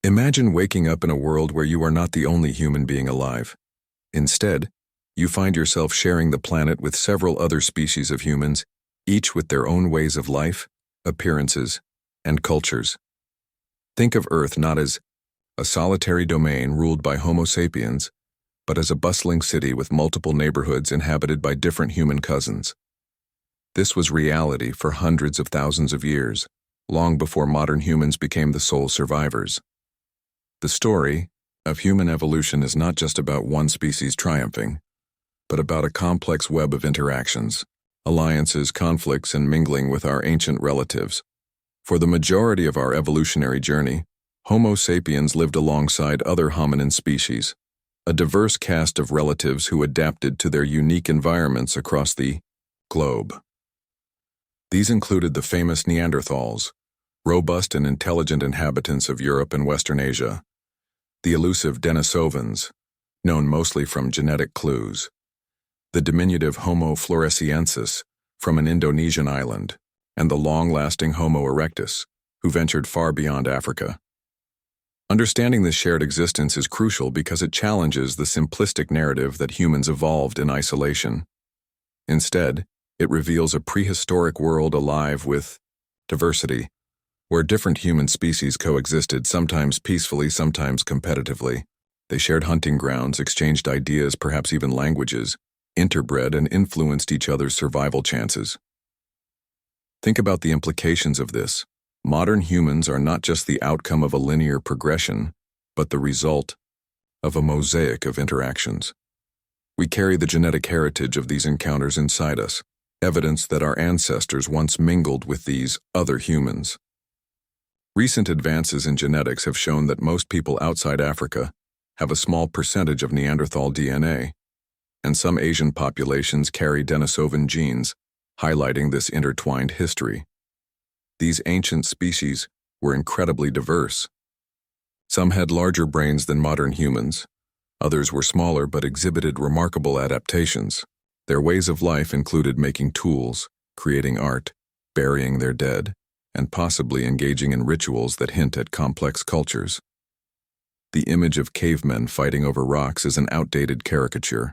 Imagine waking up in a world where you are not the only human being alive. Instead, you find yourself sharing the planet with several other species of humans, each with their own ways of life, appearances, and cultures. Think of Earth not as a solitary domain ruled by Homo sapiens, but as a bustling city with multiple neighborhoods inhabited by different human cousins. This was reality for hundreds of thousands of years, long before modern humans became the sole survivors. The story of human evolution is not just about one species triumphing, but about a complex web of interactions, alliances, conflicts, and mingling with our ancient relatives. For the majority of our evolutionary journey, Homo sapiens lived alongside other hominin species, a diverse cast of relatives who adapted to their unique environments across the globe. These included the famous Neanderthals, robust and intelligent inhabitants of Europe and Western Asia, the elusive Denisovans, known mostly from genetic clues, the diminutive Homo floresiensis from an Indonesian island, and the long-lasting Homo erectus, who ventured far beyond Africa. Understanding this shared existence is crucial because it challenges the simplistic narrative that humans evolved in isolation. Instead, it reveals a prehistoric world alive with diversity, where different human species coexisted, sometimes peacefully, sometimes competitively. They shared hunting grounds, exchanged ideas, perhaps even languages, interbred, and influenced each other's survival chances. Think about the implications of this. Modern humans are not just the outcome of a linear progression, but the result of a mosaic of interactions. We carry the genetic heritage of these encounters inside us, evidence that our ancestors once mingled with these other humans. Recent advances in genetics have shown that most people outside Africa have a small percentage of Neanderthal DNA, and some Asian populations carry Denisovan genes, highlighting this intertwined history. These ancient species were incredibly diverse. Some had larger brains than modern humans. Others were smaller but exhibited remarkable adaptations. Their ways of life included making tools, creating art, burying their dead, and possibly engaging in rituals that hint at complex cultures. The image of cavemen fighting over rocks is an outdated caricature.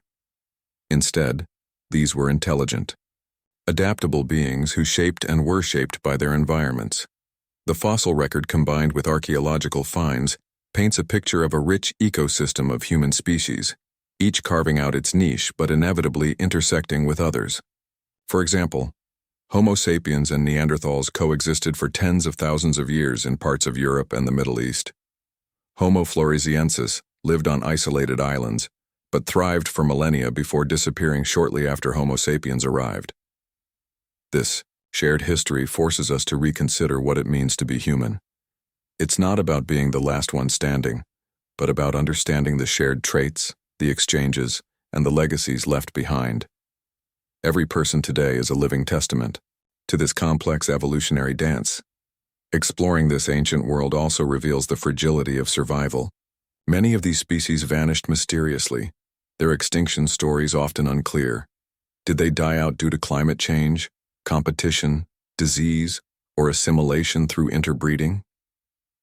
Instead, these were intelligent, adaptable beings who shaped and were shaped by their environments. The fossil record combined with archaeological finds paints a picture of a rich ecosystem of human species, each carving out its niche but inevitably intersecting with others. For example, Homo sapiens and Neanderthals coexisted for tens of thousands of years in parts of Europe and the Middle East. Homo floresiensis lived on isolated islands, but thrived for millennia before disappearing shortly after Homo sapiens arrived. This shared history forces us to reconsider what it means to be human. It's not about being the last one standing, but about understanding the shared traits, the exchanges, and the legacies left behind. Every person today is a living testament to this complex evolutionary dance. Exploring this ancient world also reveals the fragility of survival. Many of these species vanished mysteriously, their extinction stories often unclear. Did they die out due to climate change, competition, disease, or assimilation through interbreeding?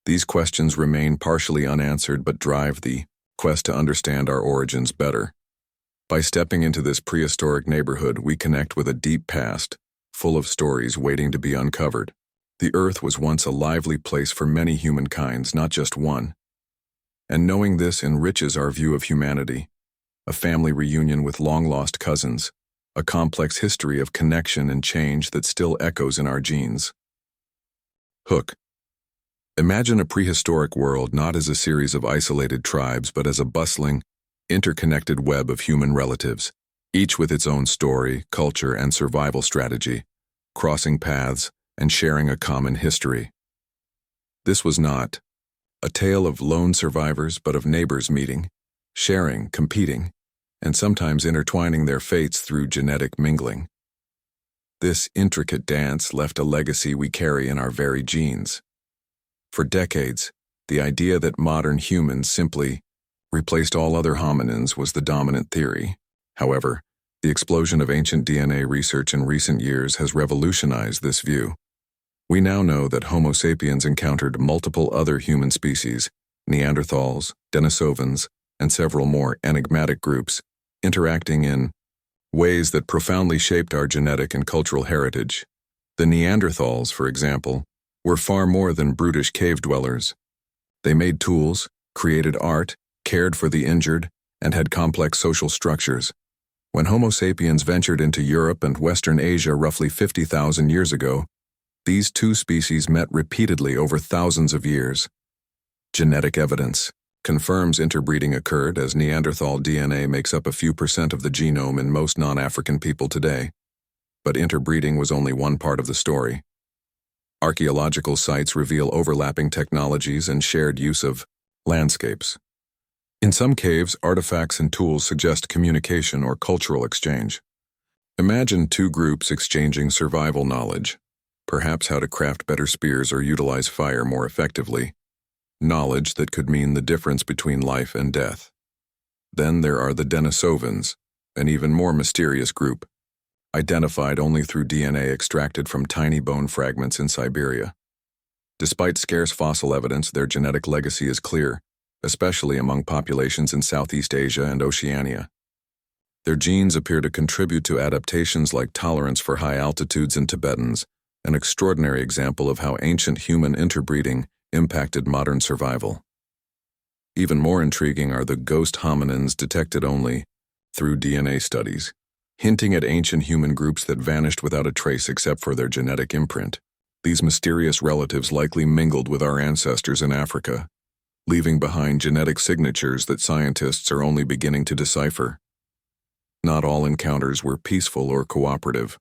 These questions remain partially unanswered but drive the quest to understand our origins better. By stepping into this prehistoric neighborhood, we connect with a deep past, full of stories waiting to be uncovered. The Earth was once a lively place for many humankinds, not just one. And knowing this enriches our view of humanity, a family reunion with long-lost cousins, a complex history of connection and change that still echoes in our genes. Hook. Imagine a prehistoric world not as a series of isolated tribes, but as a bustling, interconnected web of human relatives, each with its own story, culture, and survival strategy, crossing paths and sharing a common history. This was not a tale of lone survivors, but of neighbors meeting, sharing, competing, and sometimes intertwining their fates through genetic mingling. This intricate dance left a legacy we carry in our very genes. For decades, the idea that modern humans simply replaced all other hominins was the dominant theory. However, the explosion of ancient DNA research in recent years has revolutionized this view. We now know that Homo sapiens encountered multiple other human species, Neanderthals, Denisovans, and several more enigmatic groups, interacting in ways that profoundly shaped our genetic and cultural heritage. The Neanderthals, for example, were far more than brutish cave dwellers. They made tools, created art, cared for the injured, and had complex social structures. When Homo sapiens ventured into Europe and Western Asia roughly 50,000 years ago, these two species met repeatedly over thousands of years. Genetic evidence confirms interbreeding occurred, as Neanderthal DNA makes up a few percent of the genome in most non-African people today. But interbreeding was only one part of the story. Archaeological sites reveal overlapping technologies and shared use of landscapes. In some caves, artifacts and tools suggest communication or cultural exchange. Imagine two groups exchanging survival knowledge, perhaps how to craft better spears or utilize fire more effectively, knowledge that could mean the difference between life and death. Then there are the Denisovans, an even more mysterious group, identified only through DNA extracted from tiny bone fragments in Siberia. Despite scarce fossil evidence, their genetic legacy is clear, especially among populations in Southeast Asia and Oceania. Their genes appear to contribute to adaptations like tolerance for high altitudes in Tibetans, an extraordinary example of how ancient human interbreeding impacted modern survival. Even more intriguing are the ghost hominins detected only through DNA studies, hinting at ancient human groups that vanished without a trace except for their genetic imprint. These mysterious relatives likely mingled with our ancestors in Africa, leaving behind genetic signatures that scientists are only beginning to decipher. Not all encounters were peaceful or cooperative.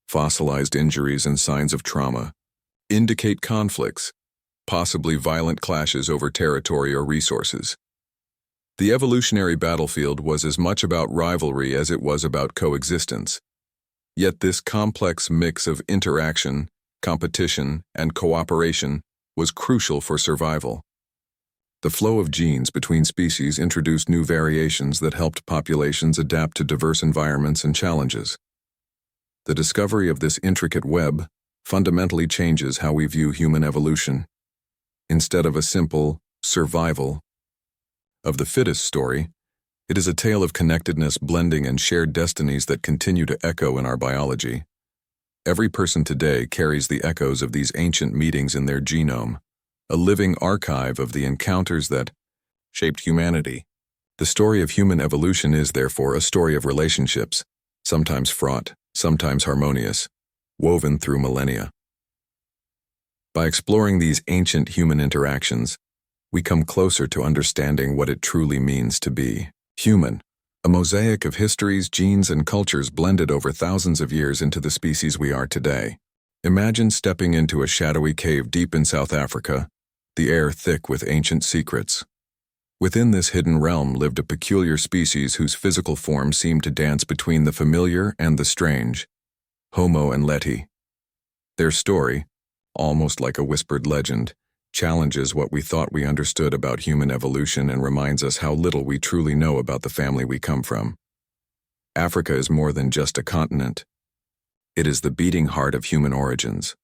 Fossilized injuries and signs of trauma indicate conflicts, possibly violent clashes over territory or resources. The evolutionary battlefield was as much about rivalry as it was about coexistence. Yet this complex mix of interaction, competition, and cooperation was crucial for survival. The flow of genes between species introduced new variations that helped populations adapt to diverse environments and challenges. The discovery of this intricate web fundamentally changes how we view human evolution. Instead of a simple survival of the fittest story, it is a tale of connectedness, blending, and shared destinies that continue to echo in our biology. Every person today carries the echoes of these ancient meetings in their genome, a living archive of the encounters that shaped humanity. The story of human evolution is, therefore, a story of relationships, sometimes fraught, sometimes harmonious, woven through millennia. By exploring these ancient human interactions, we come closer to understanding what it truly means to be human, a mosaic of histories, genes, and cultures blended over thousands of years into the species we are today. Imagine stepping into a shadowy cave deep in South Africa, the air thick with ancient secrets. Within this hidden realm lived a peculiar species whose physical form seemed to dance between the familiar and the strange, Homo and nleti. Their story, almost like a whispered legend, challenges what we thought we understood about human evolution and reminds us how little we truly know about the family we come from. Africa is more than just a continent. It is the beating heart of human origins.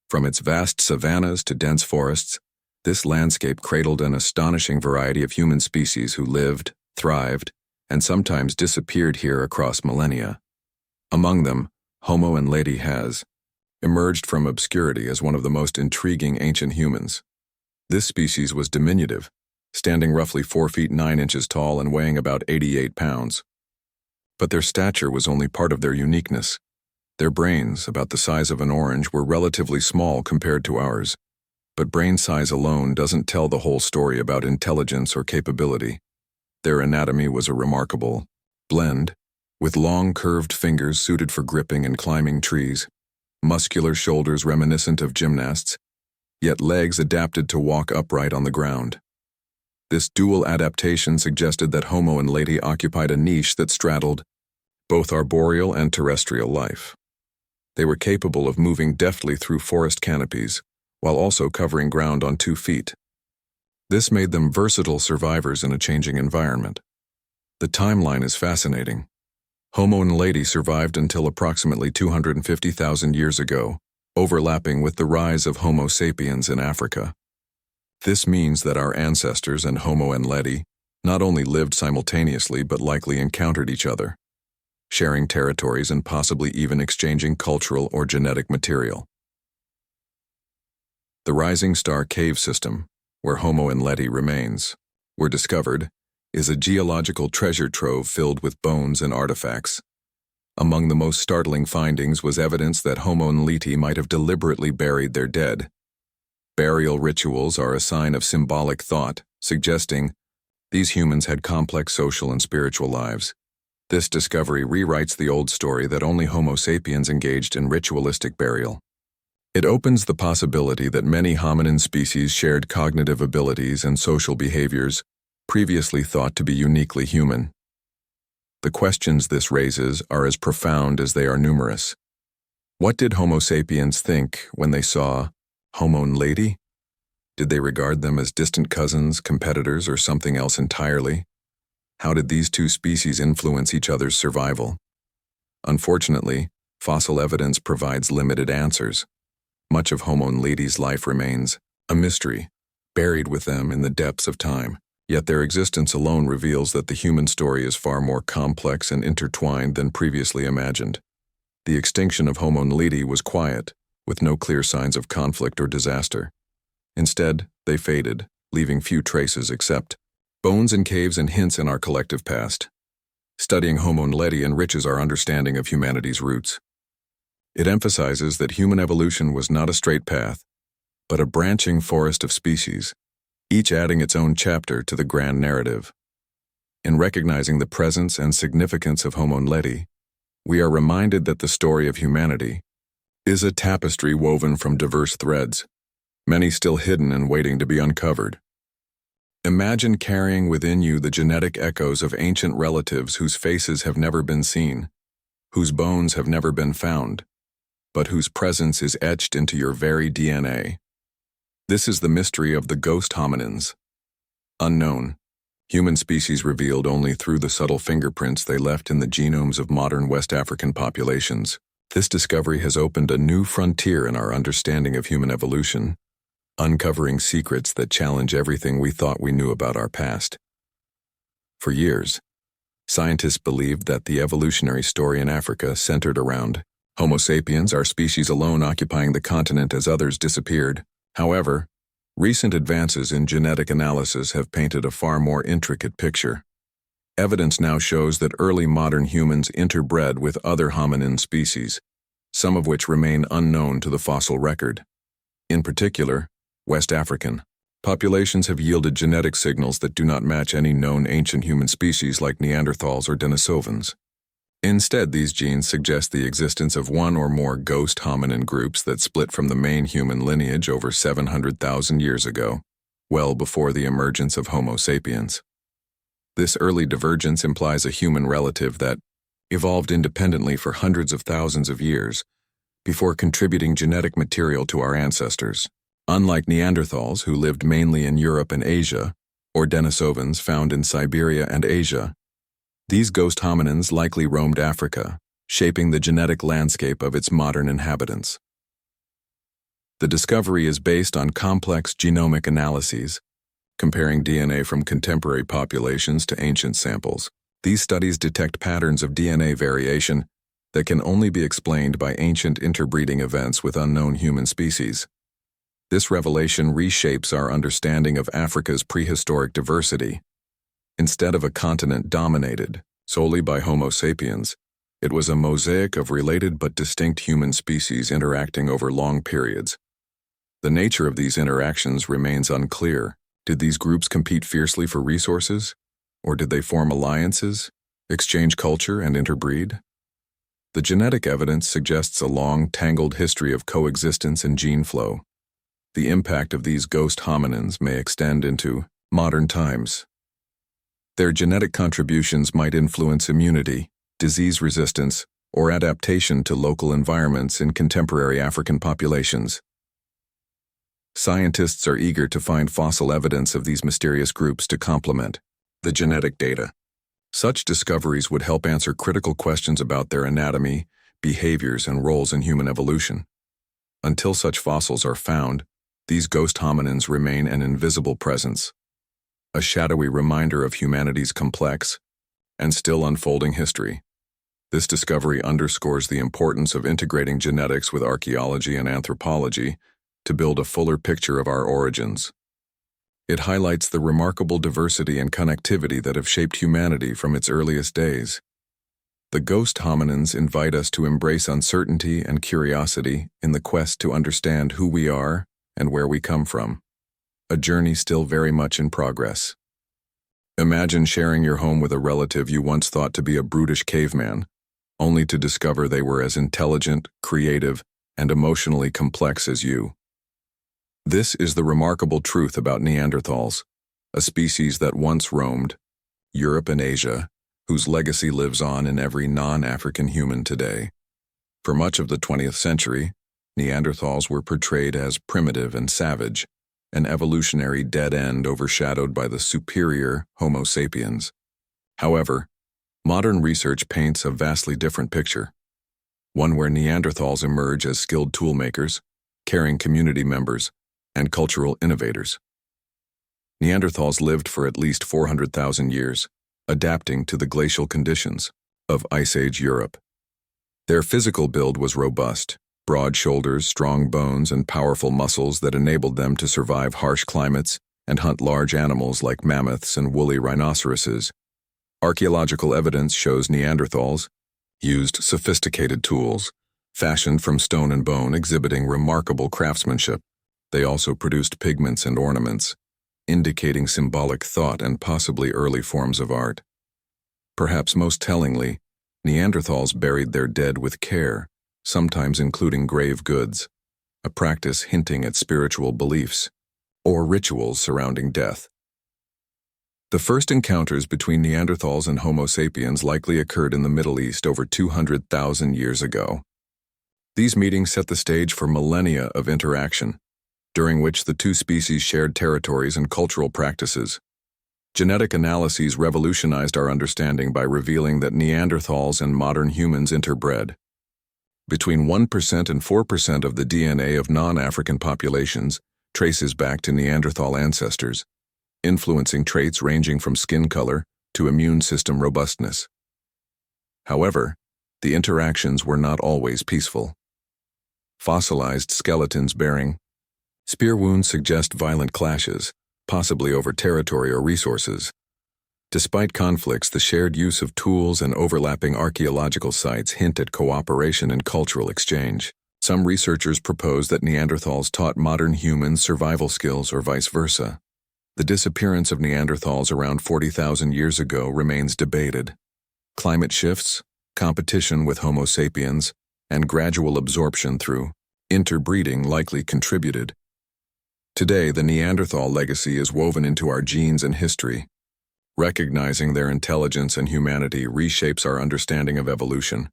From its vast savannas to dense forests, this landscape cradled an astonishing variety of human species who lived, thrived, and sometimes disappeared here across millennia. Among them, Homo and nleti has emerged from obscurity as one of the most intriguing ancient humans. This species was diminutive, standing roughly 4 feet 9 inches tall and weighing about 88 pounds. But their stature was only part of their uniqueness. Their brains, about the size of an orange, were relatively small compared to ours. But brain size alone doesn't tell the whole story about intelligence or capability. Their anatomy was a remarkable blend, with long curved fingers suited for gripping and climbing trees, muscular shoulders reminiscent of gymnasts, yet legs adapted to walk upright on the ground. This dual adaptation suggested that Homo and nleti occupied a niche that straddled both arboreal and terrestrial life. They were capable of moving deftly through forest canopies, while also covering ground on 2 feet. This made them versatile survivors in a changing environment. The timeline is fascinating. Homo and nleti survived until approximately 250,000 years ago, overlapping with the rise of Homo sapiens in Africa. This means that our ancestors and Homo nleti not only lived simultaneously but likely encountered each other, sharing territories and possibly even exchanging cultural or genetic material. The Rising Star Cave System, where Homo nleti remains were discovered, is a geological treasure trove filled with bones and artifacts. Among the most startling findings was evidence that Homo nleti might have deliberately buried their dead. Burial rituals are a sign of symbolic thought, suggesting these humans had complex social and spiritual lives. This discovery rewrites the old story that only Homo sapiens engaged in ritualistic burial. It opens the possibility that many hominin species shared cognitive abilities and social behaviors previously thought to be uniquely human. The questions this raises are as profound as they are numerous. What did Homo sapiens think when they saw Homo nleti? Did they regard them as distant cousins, competitors, or something else entirely? How did these two species influence each other's survival? Unfortunately, fossil evidence provides limited answers. Much of Homo nleti's life remains a mystery, buried with them in the depths of time. Yet their existence alone reveals that the human story is far more complex and intertwined than previously imagined. The extinction of Homo nleti was quiet, with no clear signs of conflict or disaster. Instead, they faded, leaving few traces except bones in caves and hints in our collective past. Studying Homo nleti enriches our understanding of humanity's roots. It emphasizes that human evolution was not a straight path, but a branching forest of species, each adding its own chapter to the grand narrative. In recognizing the presence and significance of Homo nleti, we are reminded that the story of humanity is a tapestry woven from diverse threads, many still hidden and waiting to be uncovered. Imagine carrying within you the genetic echoes of ancient relatives whose faces have never been seen, whose bones have never been found, but whose presence is etched into your very DNA. This is the mystery of the ghost hominins. Unknown, human species revealed only through the subtle fingerprints they left in the genomes of modern West African populations. This discovery has opened a new frontier in our understanding of human evolution, uncovering secrets that challenge everything we thought we knew about our past. For years, scientists believed that the evolutionary story in Africa centered around Homo sapiens, our species alone occupying the continent as others disappeared. However, recent advances in genetic analysis have painted a far more intricate picture. Evidence now shows that early modern humans interbred with other hominin species, some of which remain unknown to the fossil record. In particular, West African populations have yielded genetic signals that do not match any known ancient human species like Neanderthals or Denisovans. Instead, these genes suggest the existence of one or more ghost hominin groups that split from the main human lineage over 700,000 years ago, well before the emergence of Homo sapiens. This early divergence implies a human relative that evolved independently for hundreds of thousands of years before contributing genetic material to our ancestors. Unlike Neanderthals, who lived mainly in Europe and Asia, or Denisovans found in Siberia and Asia, these ghost hominins likely roamed Africa, shaping the genetic landscape of its modern inhabitants. The discovery is based on complex genomic analyses, comparing DNA from contemporary populations to ancient samples. These studies detect patterns of DNA variation that can only be explained by ancient interbreeding events with unknown human species. This revelation reshapes our understanding of Africa's prehistoric diversity. Instead of a continent dominated solely by Homo sapiens, it was a mosaic of related but distinct human species interacting over long periods. The nature of these interactions remains unclear. Did these groups compete fiercely for resources? Or did they form alliances, exchange culture, and interbreed? The genetic evidence suggests a long, tangled history of coexistence and gene flow. The impact of these ghost hominins may extend into modern times. Their genetic contributions might influence immunity, disease resistance, or adaptation to local environments in contemporary African populations. Scientists are eager to find fossil evidence of these mysterious groups to complement the genetic data. Such discoveries would help answer critical questions about their anatomy, behaviors, and roles in human evolution. Until such fossils are found, These ghost hominins remain an invisible presence, a shadowy reminder of humanity's complex and still unfolding history. This discovery underscores the importance of integrating genetics with archaeology and anthropology to build a fuller picture of our origins. It highlights the remarkable diversity and connectivity that have shaped humanity from its earliest days. The ghost hominins invite us to embrace uncertainty and curiosity in the quest to understand who we are and where we come from, a journey still very much in progress. Imagine sharing your home with a relative you once thought to be a brutish caveman, only to discover they were as intelligent, creative, and emotionally complex as you. This is the remarkable truth about Neanderthals, a species that once roamed Europe and Asia, whose legacy lives on in every non-African human today. For much of the 20th century, Neanderthals were portrayed as primitive and savage, an evolutionary dead end overshadowed by the superior Homo sapiens. However, modern research paints a vastly different picture, one where Neanderthals emerge as skilled toolmakers, caring community members, and cultural innovators. Neanderthals lived for at least 400,000 years, adapting to the glacial conditions of Ice Age Europe. Their physical build was robust, broad shoulders, strong bones, and powerful muscles that enabled them to survive harsh climates and hunt large animals like mammoths and woolly rhinoceroses. Archaeological evidence shows Neanderthals used sophisticated tools, fashioned from stone and bone, exhibiting remarkable craftsmanship. They also produced pigments and ornaments, indicating symbolic thought and possibly early forms of art. Perhaps most tellingly, Neanderthals buried their dead with care, sometimes including grave goods, a practice hinting at spiritual beliefs or rituals surrounding death. The first encounters between Neanderthals and Homo sapiens likely occurred in the Middle East over 200,000 years ago. These meetings set the stage for millennia of interaction, during which the two species shared territories and cultural practices. Genetic analyses revolutionized our understanding by revealing that Neanderthals and modern humans interbred. Between 1% and 4% of the DNA of non-African populations traces back to Neanderthal ancestors, influencing traits ranging from skin color to immune system robustness. However, the interactions were not always peaceful. Fossilized skeletons bearing spear wounds suggest violent clashes, possibly over territory or resources. Despite conflicts, the shared use of tools and overlapping archaeological sites hint at cooperation and cultural exchange. Some researchers propose that Neanderthals taught modern humans survival skills or vice versa. The disappearance of Neanderthals around 40,000 years ago remains debated. Climate shifts, competition with Homo sapiens, and gradual absorption through interbreeding likely contributed. Today, the Neanderthal legacy is woven into our genes and history. Recognizing their intelligence and humanity reshapes our understanding of evolution,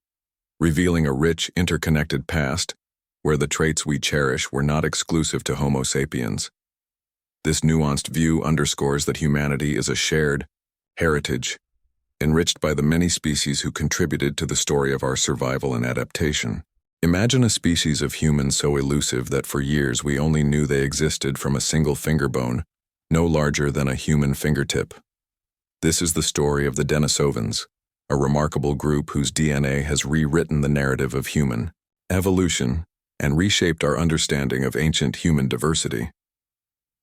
revealing a rich, interconnected past where the traits we cherish were not exclusive to Homo sapiens. This nuanced view underscores that humanity is a shared heritage, enriched by the many species who contributed to the story of our survival and adaptation. Imagine a species of humans so elusive that for years we only knew they existed from a single finger bone, no larger than a human fingertip. This is the story of the Denisovans, a remarkable group whose DNA has rewritten the narrative of human evolution and reshaped our understanding of ancient human diversity.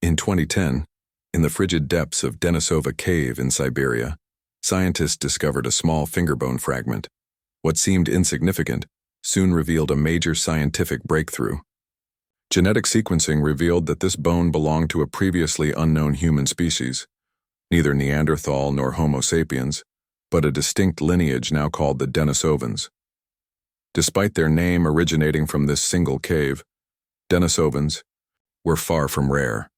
In 2010, in the frigid depths of Denisova Cave in Siberia, scientists discovered a small fingerbone fragment. What seemed insignificant soon revealed a major scientific breakthrough. Genetic sequencing revealed that this bone belonged to a previously unknown human species, neither Neanderthal nor Homo sapiens, but a distinct lineage now called the Denisovans. Despite their name originating from this single cave, Denisovans were far from rare.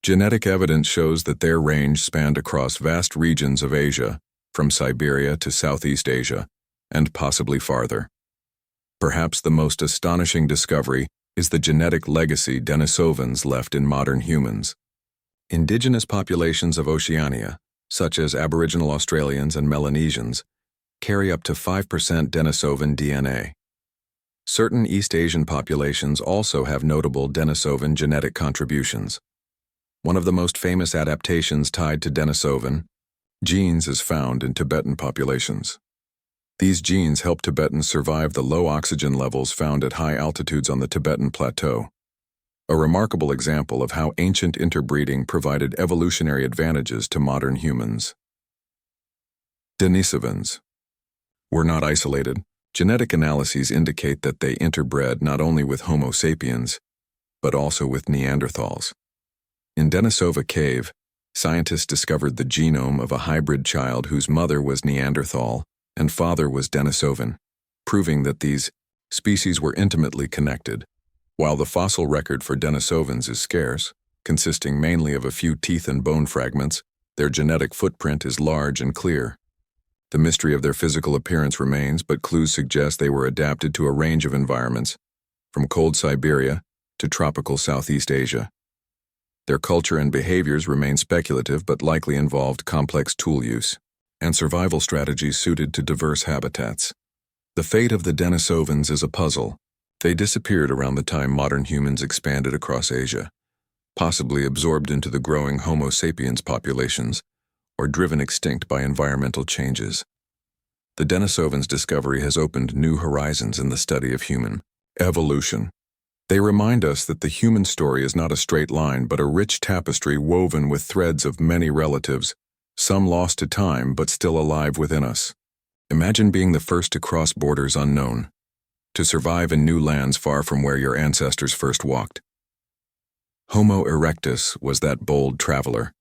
Genetic evidence shows that their range spanned across vast regions of Asia, from Siberia to Southeast Asia, and possibly farther. Perhaps the most astonishing discovery is the genetic legacy Denisovans left in modern humans. Indigenous populations of Oceania, such as Aboriginal Australians and Melanesians, carry up to 5% Denisovan DNA. Certain East Asian populations also have notable Denisovan genetic contributions. One of the most famous adaptations tied to Denisovan genes is found in Tibetan populations. These genes help Tibetans survive the low oxygen levels found at high altitudes on the Tibetan Plateau, a remarkable example of how ancient interbreeding provided evolutionary advantages to modern humans. Denisovans were not isolated. Genetic analyses indicate that they interbred not only with Homo sapiens, but also with Neanderthals. In Denisova Cave, scientists discovered the genome of a hybrid child whose mother was Neanderthal and father was Denisovan, proving that these species were intimately connected. While the fossil record for Denisovans is scarce, consisting mainly of a few teeth and bone fragments, their genetic footprint is large and clear. The mystery of their physical appearance remains, but clues suggest they were adapted to a range of environments, from cold Siberia to tropical Southeast Asia. Their culture and behaviors remain speculative but likely involved complex tool use and survival strategies suited to diverse habitats. The fate of the Denisovans is a puzzle. They disappeared around the time modern humans expanded across Asia, possibly absorbed into the growing Homo sapiens populations, or driven extinct by environmental changes. The Denisovans' discovery has opened new horizons in the study of human evolution. They remind us that the human story is not a straight line but a rich tapestry woven with threads of many relatives, some lost to time but still alive within us. Imagine being the first to cross borders unknown, to survive in new lands far from where your ancestors first walked. Homo erectus was that bold traveler,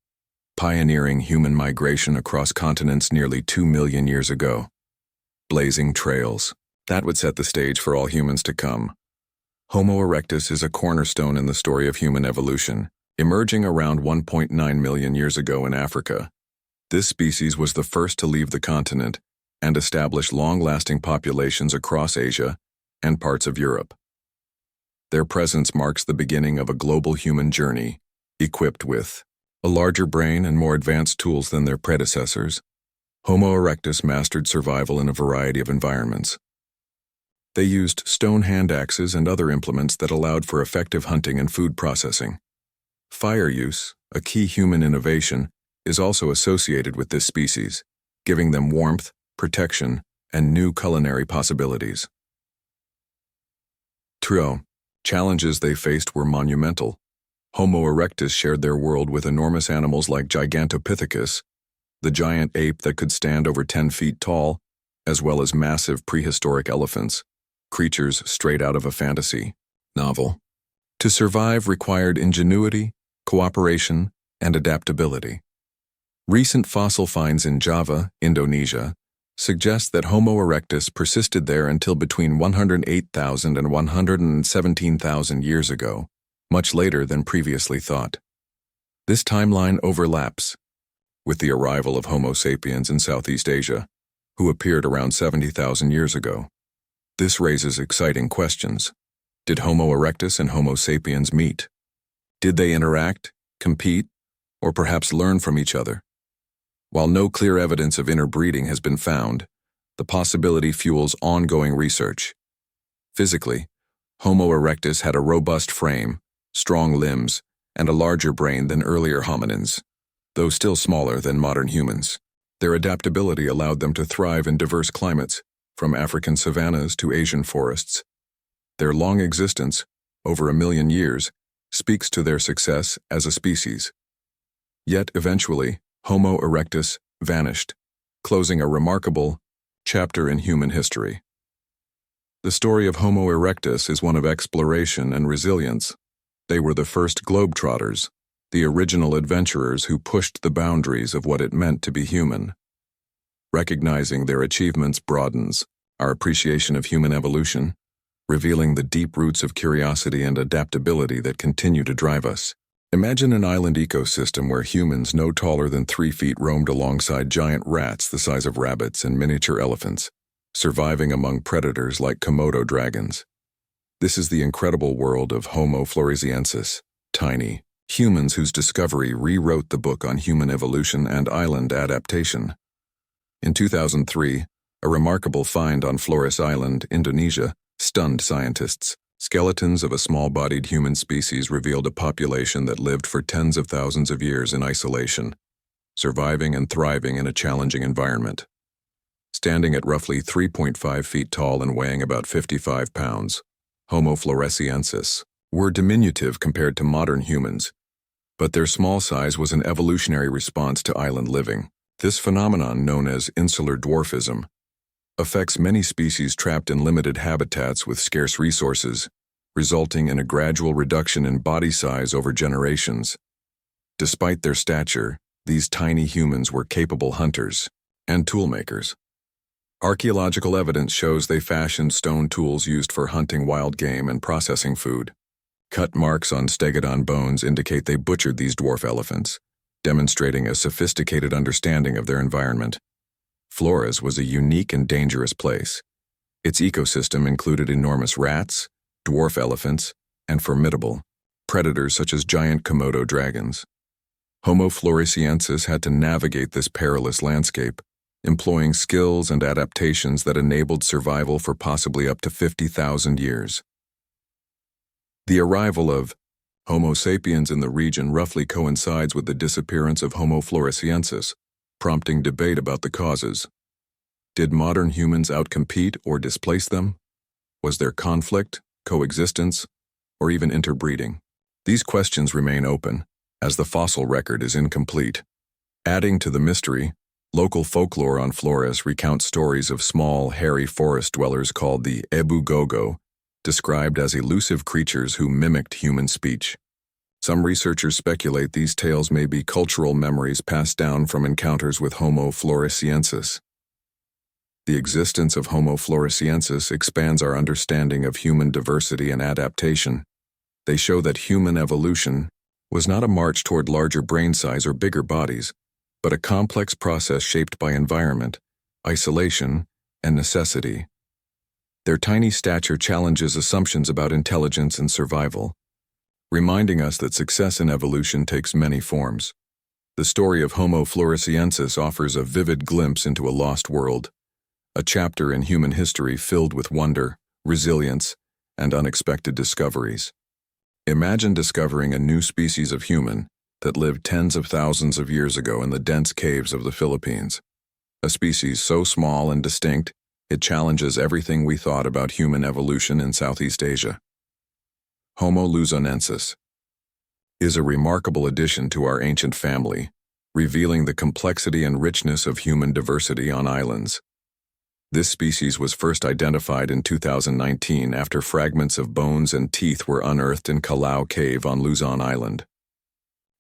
pioneering human migration across continents nearly 2 million years ago. Blazing trails. That would set the stage for all humans to come. Homo erectus is a cornerstone in the story of human evolution, emerging around 1.9 million years ago in Africa. This species was the first to leave the continent and establish long-lasting populations across Asia and parts of Europe. Their presence marks the beginning of a global human journey, equipped with a larger brain and more advanced tools than their predecessors. Homo erectus mastered survival in a variety of environments. They used stone hand axes and other implements that allowed for effective hunting and food processing. Fire use, a key human innovation, is also associated with this species, giving them warmth, protection, and new culinary possibilities. Challenges they faced were monumental. Homo erectus shared their world with enormous animals like Gigantopithecus, the giant ape that could stand over 10 feet tall, as well as massive prehistoric elephants, creatures straight out of a fantasy novel. To survive required ingenuity, cooperation, and adaptability. Recent fossil finds in Java, Indonesia, suggest that Homo erectus persisted there until between 108,000 and 117,000 years ago, much later than previously thought. This timeline overlaps with the arrival of Homo sapiens in Southeast Asia, who appeared around 70,000 years ago. This raises exciting questions. Did Homo erectus and Homo sapiens meet? Did they interact, compete, or perhaps learn from each other? While no clear evidence of interbreeding has been found, the possibility fuels ongoing research. Physically, Homo erectus had a robust frame, strong limbs, and a larger brain than earlier hominins, though still smaller than modern humans. Their adaptability allowed them to thrive in diverse climates, from African savannas to Asian forests. Their long existence, over 1 million years, speaks to their success as a species. Yet eventually, Homo erectus vanished, closing a remarkable chapter in human history. The story of Homo erectus is one of exploration and resilience. They were the first globetrotters, the original adventurers who pushed the boundaries of what it meant to be human. Recognizing their achievements broadens our appreciation of human evolution, revealing the deep roots of curiosity and adaptability that continue to drive us. Imagine an island ecosystem where humans no taller than 3 feet roamed alongside giant rats the size of rabbits and miniature elephants, surviving among predators like Komodo dragons. This is the incredible world of Homo floresiensis, tiny humans whose discovery rewrote the book on human evolution and island adaptation. In 2003, a remarkable find on Flores Island, Indonesia, stunned scientists. Skeletons of a small-bodied human species revealed a population that lived for tens of thousands of years in isolation, surviving and thriving in a challenging environment. Standing at roughly 3.5 feet tall and weighing about 55 pounds, Homo floresiensis were diminutive compared to modern humans, but their small size was an evolutionary response to island living. This phenomenon, known as insular dwarfism, affects many species trapped in limited habitats with scarce resources, resulting in a gradual reduction in body size over generations. Despite their stature, these tiny humans were capable hunters and toolmakers. Archaeological evidence shows they fashioned stone tools used for hunting wild game and processing food. Cut marks on stegodon bones indicate they butchered these dwarf elephants, demonstrating a sophisticated understanding of their environment. Flores was a unique and dangerous place. Its ecosystem included enormous rats, dwarf elephants, and formidable predators such as giant Komodo dragons. Homo floresiensis had to navigate this perilous landscape, employing skills and adaptations that enabled survival for possibly up to 50,000 years. The arrival of Homo sapiens in the region roughly coincides with the disappearance of Homo floresiensis, prompting debate about the causes. Did modern humans outcompete or displace them? Was there conflict, coexistence, or even interbreeding? These questions remain open, as the fossil record is incomplete. Adding to the mystery, local folklore on Flores recounts stories of small, hairy forest dwellers called the ebu-gogo, described as elusive creatures who mimicked human speech. Some researchers speculate these tales may be cultural memories passed down from encounters with Homo floresiensis. The existence of Homo floresiensis expands our understanding of human diversity and adaptation. They show that human evolution was not a march toward larger brain size or bigger bodies, but a complex process shaped by environment, isolation, and necessity. Their tiny stature challenges assumptions about intelligence and survival, reminding us that success in evolution takes many forms. The story of Homo floresiensis offers a vivid glimpse into a lost world, a chapter in human history filled with wonder, resilience, and unexpected discoveries. Imagine discovering a new species of human that lived tens of thousands of years ago in the dense caves of the Philippines. A species so small and distinct, it challenges everything we thought about human evolution in Southeast Asia. Homo luzonensis is a remarkable addition to our ancient family, revealing the complexity and richness of human diversity on islands. This species was first identified in 2019 after fragments of bones and teeth were unearthed in Calao Cave on Luzon Island.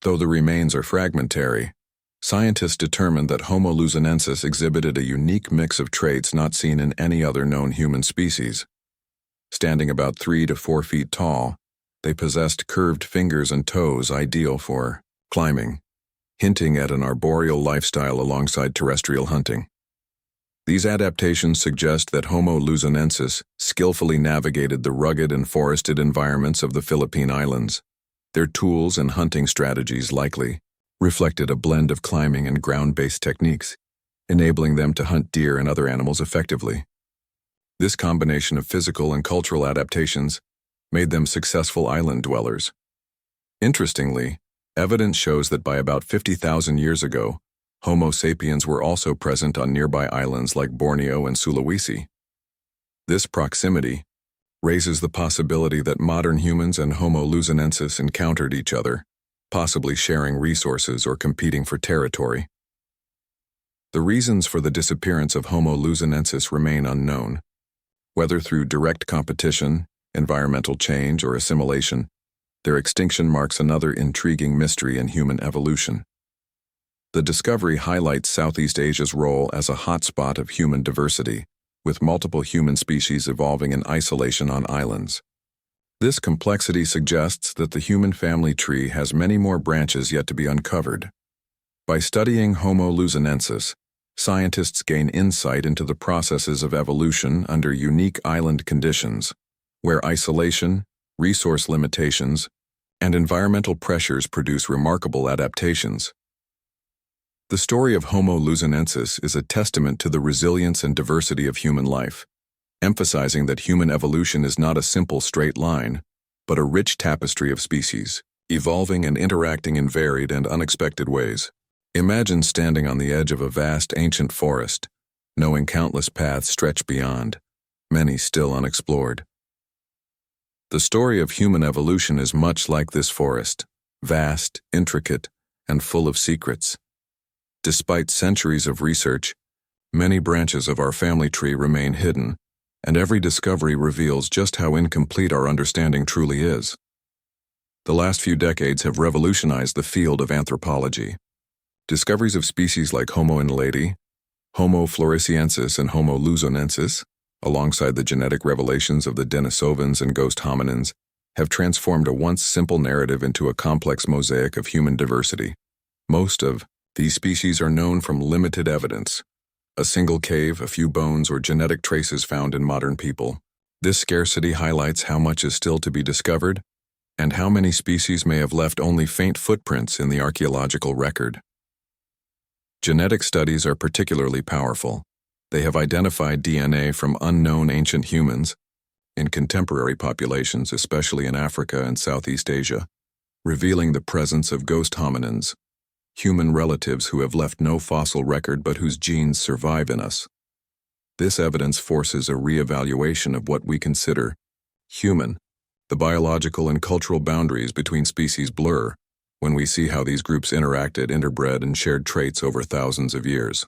Though the remains are fragmentary, scientists determined that Homo luzonensis exhibited a unique mix of traits not seen in any other known human species. Standing about 3 to 4 feet tall, they possessed curved fingers and toes ideal for climbing, hinting at an arboreal lifestyle alongside terrestrial hunting. These adaptations suggest that Homo luzonensis skillfully navigated the rugged and forested environments of the Philippine Islands. Their tools and hunting strategies likely reflected a blend of climbing and ground-based techniques, enabling them to hunt deer and other animals effectively. This combination of physical and cultural adaptations made them successful island dwellers. Interestingly, evidence shows that by about 50,000 years ago, Homo sapiens were also present on nearby islands like Borneo and Sulawesi. This proximity raises the possibility that modern humans and Homo luzonensis encountered each other, possibly sharing resources or competing for territory. The reasons for the disappearance of Homo luzonensis remain unknown. Whether through direct competition, environmental change, or assimilation, their extinction marks another intriguing mystery in human evolution. The discovery highlights Southeast Asia's role as a hotspot of human diversity, with multiple human species evolving in isolation on islands. This complexity suggests that the human family tree has many more branches yet to be uncovered. By studying Homo luzonensis, scientists gain insight into the processes of evolution under unique island conditions, where isolation, resource limitations, and environmental pressures produce remarkable adaptations. The story of Homo luzonensis is a testament to the resilience and diversity of human life. emphasizing that human evolution is not a simple straight line, but a rich tapestry of species, evolving and interacting in varied and unexpected ways. Imagine standing on the edge of a vast ancient forest, knowing countless paths stretch beyond, many still unexplored. The story of human evolution is much like this forest, vast, intricate, and full of secrets. Despite centuries of research, many branches of our family tree remain hidden, and every discovery reveals just how incomplete our understanding truly is. The last few decades have revolutionized the field of anthropology. Discoveries of species like Homo nleti, Homo floresiensis, and Homo luzonensis, alongside the genetic revelations of the Denisovans and ghost hominins, have transformed a once simple narrative into a complex mosaic of human diversity. Most of these species are known from limited evidence. A single cave, a few bones, or genetic traces found in modern people. This scarcity highlights how much is still to be discovered, and how many species may have left only faint footprints in the archaeological record. Genetic studies are particularly powerful. They have identified DNA from unknown ancient humans in contemporary populations, especially in Africa and Southeast Asia, revealing the presence of ghost hominins, human relatives who have left no fossil record but whose genes survive in us. This evidence forces a reevaluation of what we consider human. The biological and cultural boundaries between species blur when we see how these groups interacted, interbred, and shared traits over thousands of years.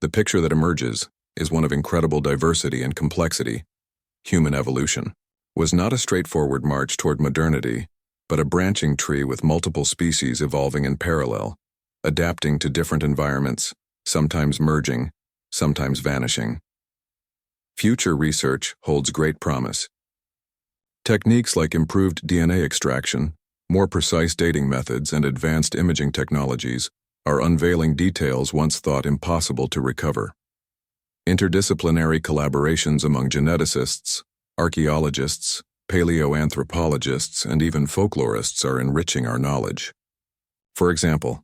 The picture that emerges is one of incredible diversity and complexity. Human evolution was not a straightforward march toward modernity, but a branching tree with multiple species evolving in parallel, adapting to different environments, sometimes merging, sometimes vanishing. Future research holds great promise. Techniques like improved DNA extraction, more precise dating methods, and advanced imaging technologies are unveiling details once thought impossible to recover. Interdisciplinary collaborations among geneticists, archaeologists, paleoanthropologists, and even folklorists are enriching our knowledge. For example,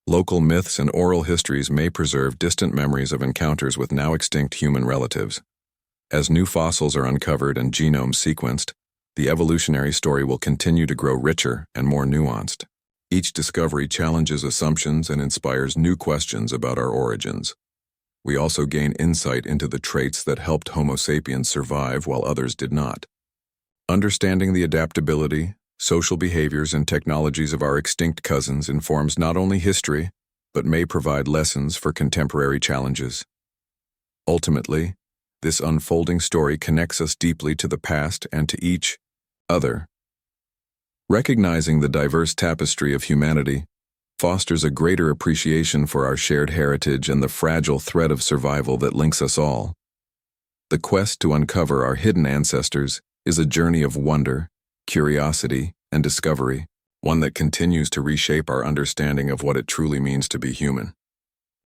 local myths and oral histories may preserve distant memories of encounters with now extinct human relatives. As new fossils are uncovered and genomes sequenced, the evolutionary story will continue to grow richer and more nuanced. Each discovery challenges assumptions and inspires new questions about our origins. We also gain insight into the traits that helped Homo sapiens survive while others did not. Understanding the adaptability, social behaviors, and technologies of our extinct cousins informs not only history, but may provide lessons for contemporary challenges. Ultimately, this unfolding story connects us deeply to the past and to each other. Recognizing the diverse tapestry of humanity fosters a greater appreciation for our shared heritage and the fragile thread of survival that links us all. The quest to uncover our hidden ancestors is a journey of wonder, curiosity, and discovery, one that continues to reshape our understanding of what it truly means to be human.